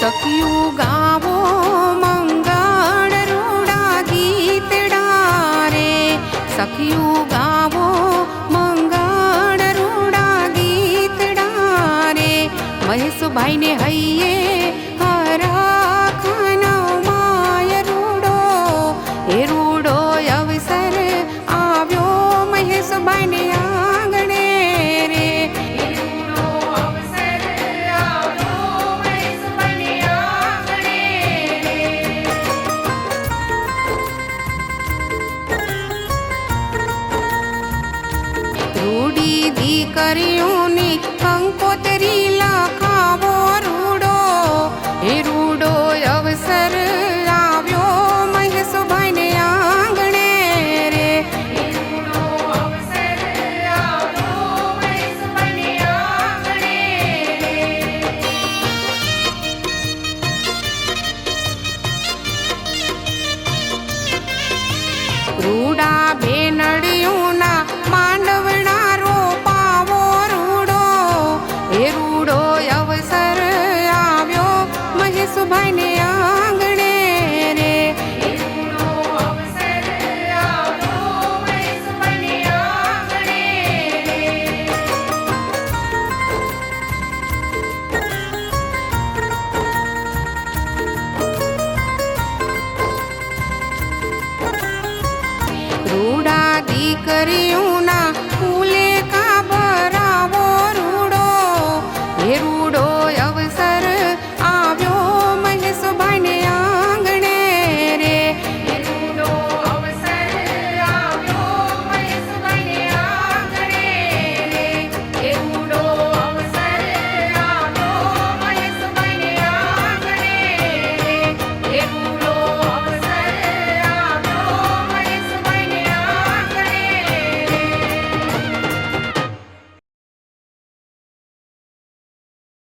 સખિયું ગાવો મંગળ રૂડા ગીતડા રે, સખિયું ગાવો મંગળ રૂડા ગીતડા રે, મહેશભાઈ ને હૈયે હરાખનો માય રૂડો, એ રૂડો અવસર આવ્યો મહેશભાઈ ને આંગણે રે, એ રૂડો અવસર આવ્યો મહેશભાઈ ને આંગણે રે. રૂડી દીકરીઓની કંકોતરી લખાવો રૂડો, એ રૂડો અવસર આવ્યો મહેશભાઈ ને આંગણે રે, એ રૂડો અવસર આવ્યો મહેશભાઈ ને આંગણે રે. રૂડા બેનડીઓના માંડવણા રોપાવો રૂડો, એ રૂડો અવસર આવ્યો મહેશભાઈ ને આંગણે રે, એ રૂડો અવસર આવ્યો મહેશભાઈ ને આંગણે રે. રૂડા દીકરીઓના ફૂલે કાબરાવો રૂડો, એ રૂડો